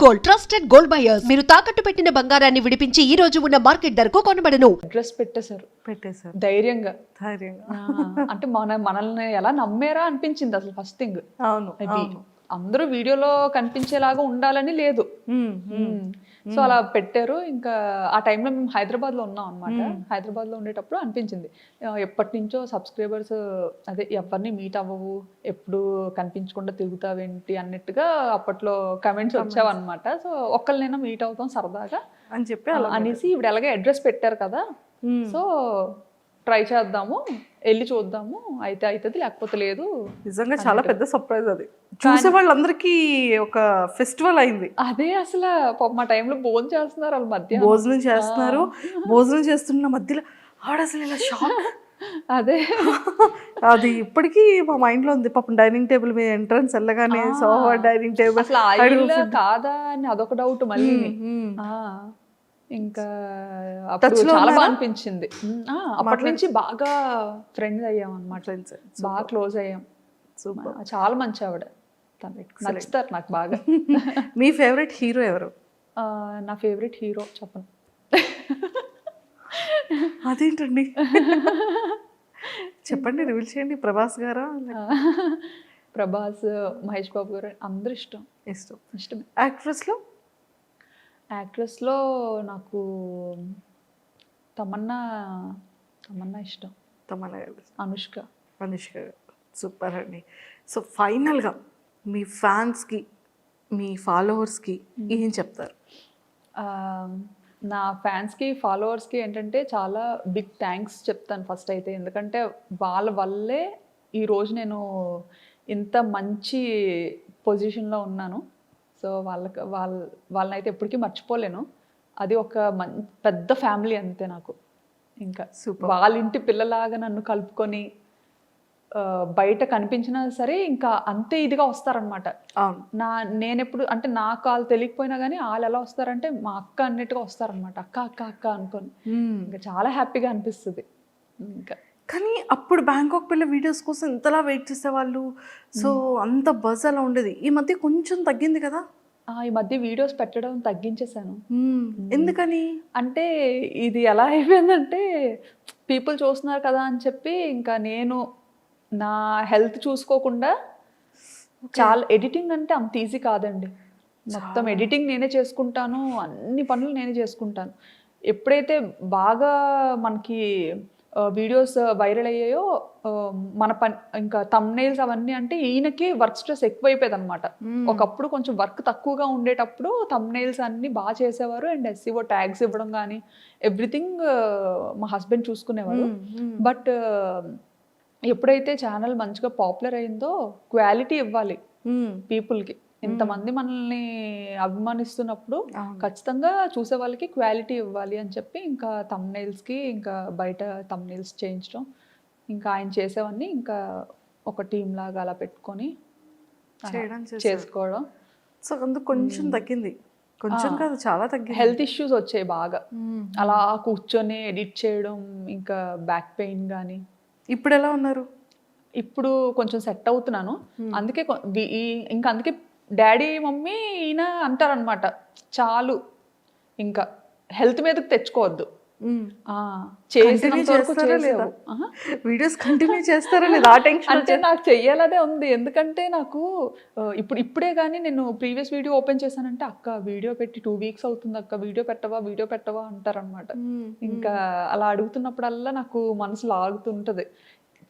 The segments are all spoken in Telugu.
Gold, trusted gold buyers. మీరు తాకట్టు పెట్టిన బంగారాన్ని విడిపించి ఈ రోజు ఉన్న మార్కెట్ ధరకు కొనబడను. అడ్రస్ పెట్టేశారు ధైర్యంగా. అంటే మనల్ని ఎలా నమ్మేరా అనిపించింది అసలు ఫస్ట్ థింగ్. అవును, అది అందరూ వీడియోలో కనిపించేలాగా ఉండాలని లేదు. సో అలా పెట్టారు. ఇంకా ఆ టైంలో మేము హైదరాబాద్లో ఉన్నాం అనమాట. హైదరాబాద్లో ఉండేటప్పుడు అనిపించింది ఎప్పటి నుంచో సబ్స్క్రైబర్స్ అదే ఎవరిని మీట్ అవ్వవు, ఎప్పుడు కనిపించకుండా తిరుగుతావేంటి అన్నట్టుగా అప్పట్లో కమెంట్స్ వచ్చావన్నమాట. సో ఒక్కరినైనా మీట్ అవుతాం సరదాగా అని చెప్పి అనేసి ఇప్పుడు ఎలాగే అడ్రస్ పెట్టారు కదా, సో ట్రై చేద్దాము, వెళ్ళి చూద్దాము, అయితే అవుతుంది లేకపోతే లేదు. నిజంగా చాలా పెద్ద సర్ప్రైజ్ అది. చూసే వాళ్ళందరికీ ఒక ఫెస్టివల్ అయింది. అదే అసలు మా టైంలో భోజనం చేస్తున్నారు వాళ్ళ మధ్య, భోజనం చేస్తున్నారు. భోజనం చేస్తున్న మధ్యలో ఆడ అసలు ఇలా షాక్. అదే అది ఇప్పటికీ మా మైండ్ లో ఉంది. పాపం డైనింగ్ టేబుల్ మీద ఎంట్రన్స్ వెళ్ళగానే సోఫా డైనింగ్ టేబుల్ అసలు ఆయిల్ కాదా అని అదొక డౌట్ మళ్ళీ. ఇంకా అప్పుడు చాలా బాగా అనిపించింది. అప్పటి నుంచి బాగా ఫ్రెండ్స్ అయ్యాం అన్నమాట. ఫ్రెండ్స్ బాగా క్లోజ్ అయ్యాం. చాలా మంచి ఆవిడ, నచ్చుతారు నాకు బాగా. మీ ఫేవరెట్ హీరో ఎవరు? నా ఫేవరెట్ హీరో చెప్పను. అదేంటండి చెప్పండి, రివీల్ చేయండి. ప్రభాస్ గారా? ప్రభాస్, మహేష్ బాబు గారు అందరూ ఇష్టమే. యాక్ట్రెస్లో నాకు తమన్నా ఇష్టం. అనుష్క సూపర్ అండి. సో ఫైనల్గా మీ ఫ్యాన్స్కి, మీ ఫాలోవర్స్కి ఏం చెప్తారు? నా ఫ్యాన్స్కి ఫాలోవర్స్కి ఏంటంటే చాలా బిగ్ థ్యాంక్స్ చెప్తాను ఫస్ట్ అయితే. ఎందుకంటే వాళ్ళ వల్లే ఈరోజు నేను ఇంత మంచి పొజిషన్లో ఉన్నాను. సో వాళ్ళనైతే ఎప్పటికీ మర్చిపోలేను. అది ఒక పెద్ద ఫ్యామిలీ అంతే నాకు. ఇంకా వాళ్ళ ఇంటి పిల్లలాగా నన్ను కలుపుకొని బయట కనిపించినా సరే ఇంకా అంతే ఇదిగా వస్తారనమాట. నేనెప్పుడు అంటే నాకు వాళ్ళు తెలియకపోయినా కానీ వాళ్ళు ఎలా వస్తారంటే మా అక్క అన్నట్టుగా వస్తారనమాట. అక్క అక్క అక్క అనుకొని ఇంకా చాలా హ్యాపీగా అనిపిస్తుంది. ఇంకా కానీ అప్పుడు బ్యాంకాక్ పిల్ల వీడియోస్ కోసం ఇంతలా వెయిట్ చేసేవాళ్ళు. సో అంత బజ్ అలా ఉండేది. ఈ మధ్య కొంచెం తగ్గింది కదా? ఈ మధ్య వీడియోస్ పెట్టడం తగ్గించేశాను. ఎందుకని అంటే ఇది ఎలా అయిపోయిందంటే పీపుల్ చూస్తున్నారు కదా అని చెప్పి ఇంకా నేను నా హెల్త్ చూసుకోకుండా చాలా ఎడిటింగ్ అంటే అంత ఈజీ కాదండి. మొత్తం ఎడిటింగ్ నేనే చేసుకుంటాను, అన్ని పనులు నేనే చేసుకుంటాను. ఎప్పుడైతే బాగా మనకి వీడియోస్ వైరల్ అయ్యాయో మన పని ఇంకా థంబ్నెయిల్స్ అవన్నీ అంటే ఈయనకి వర్క్ స్ట్రెస్ ఎక్కువైపోయేది అనమాట. ఒకప్పుడు కొంచెం వర్క్ తక్కువగా ఉండేటప్పుడు థంబ్నెయిల్స్ అన్ని బాగా చేసేవారు అండ్ SEO ట్యాగ్స్ ఇవ్వడం కానీ ఎవ్రీథింగ్ మా హస్బెండ్ చూసుకునేవారు. బట్ ఎప్పుడైతే ఛానల్ మంచిగా పాపులర్ అయిందో క్వాలిటీ ఇవ్వాలి పీపుల్కి. ఇంతమంది మనల్ని అభిమానిస్తున్నప్పుడు ఖచ్చితంగా చూసే వాళ్ళకి క్వాలిటీ ఇవ్వాలి అని చెప్పి ఇంకా థంబ్నెయిల్స్కి ఇంకా బయట థంబ్నెయిల్స్ చేయించడం, ఇంకా ఆయన చేసేవన్నీ ఇంకా ఒక టీం లాగా అలా పెట్టుకొని చేసుకోవడం. సో అందుకు కొంచెం తగ్గింది. కొంచెం కాదు, చాలా తగ్గింది. హెల్త్ ఇష్యూస్ వచ్చాయి బాగా. అలా కూర్చొని ఎడిట్ చేయడం, ఇంకా బ్యాక్ పెయిన్ కానీ. ఇప్పుడు ఎలా ఉన్నారు? ఇప్పుడు కొంచెం సెట్ అవుతున్నాను. అందుకే ఇంకా అందుకే డాడీ మమ్మీ ఈయన అంటారనమాట, చాలు ఇంకా హెల్త్ మీదకి తెచ్చుకోవద్దు, వీడియోస్ కంటిన్యూ చేస్తారా లేదా ఆ టెన్షన్. అంటే నాకు చెయ్యాలనే ఉంది. ఎందుకంటే నాకు ఇప్పుడే కానీ నేను ప్రీవియస్ వీడియో ఓపెన్ చేశానంటే అక్క వీడియో పెట్టి 2 వీక్స్ అవుతుంది అక్క, వీడియో పెట్టవా అంటారనమాట. ఇంకా అలా అడుగుతున్నప్పుడల్లా నాకు మనసు లాగుతుంటది,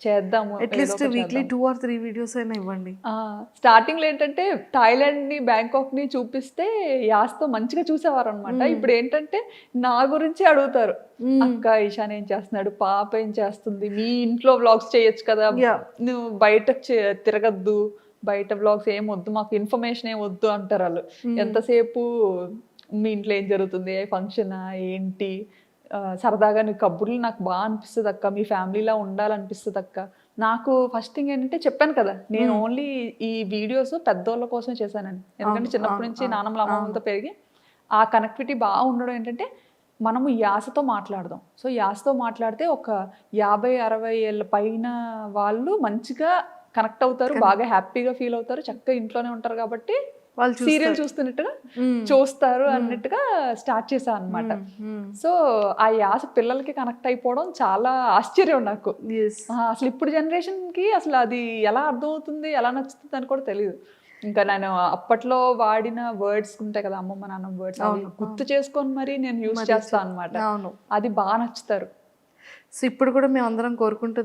చేద్దాము అట్లీస్ట్ వీక్లీ 2 or 3 వీడియోస్ అయినా ఇవ్వండి. స్టార్టింగ్ లో ఏంటంటే థాయిలాండ్ ని బ్యాంకాక్ ని చూపిస్తే యాస్తో మంచిగా చూసేవారు అనమాట. ఇప్పుడు ఏంటంటే నా గురించి అడుగుతారు, అక్క ఈశాన్ ఏం చేస్తున్నాడు, పాప ఏం చేస్తుంది, మీ ఇంట్లో వ్లాగ్స్ చేయొచ్చు కదా, నువ్వు బయట తిరగద్దు, బయట వ్లాగ్స్ ఏం వద్దు, మాకు ఇన్ఫర్మేషన్ ఏం వద్దు అంటారు వాళ్ళు. ఎంతసేపు మీ ఇంట్లో ఏం జరుగుతుంది, ఏ ఫంక్షనా ఏంటి, సరదాగా నీ కబుర్లు నాకు బాగా అనిపిస్తుంది అక్క, మీ ఫ్యామిలీలా ఉండాలనిపిస్తుంది అక్క. నాకు ఫస్ట్ థింగ్ ఏంటంటే చెప్పాను కదా, నేను ఓన్లీ ఈ వీడియోస్ పెద్దోళ్ళ కోసమే చేశానండి. ఎందుకంటే చిన్నప్పటి నుంచి నాన్నమ్మల అమ్మమ్మలతో పెరిగి ఆ కనెక్టివిటీ బాగా ఉండడం ఏంటంటే మనము యాసతో మాట్లాడదాం. సో యాసతో మాట్లాడితే ఒక 50-60 ఏళ్ళ పైన వాళ్ళు మంచిగా కనెక్ట్ అవుతారు, బాగా హ్యాపీగా ఫీల్ అవుతారు, చక్కగా ఇంట్లోనే ఉంటారు. కాబట్టి వాళ్ళు సీరియల్ చూస్తున్నట్టుగా చూస్తారు అన్నట్టుగా స్టార్ట్ చేశాను అనమాట. సో ఆ యాస పిల్లలకి కనెక్ట్ అయిపోవడం చాలా ఆశ్చర్యం నాకు. అసలు ఇప్పుడు జనరేషన్కి అసలు అది ఎలా అర్థమవుతుంది, ఎలా నచ్చుతుంది అని కూడా తెలియదు. ఇంకా నేను అప్పట్లో వాడిన వర్డ్స్ ఉంటాయి కదా, అమ్మమ్మ నాన్న వర్డ్స్, అవి గుర్తు చేసుకొని మరి నేను యూజ్ చేస్తాను అనమాట. అవును. అది బాగా నచ్చుతారు. సో ఇప్పుడు కూడా మేము అందరం కోరుకుంటూ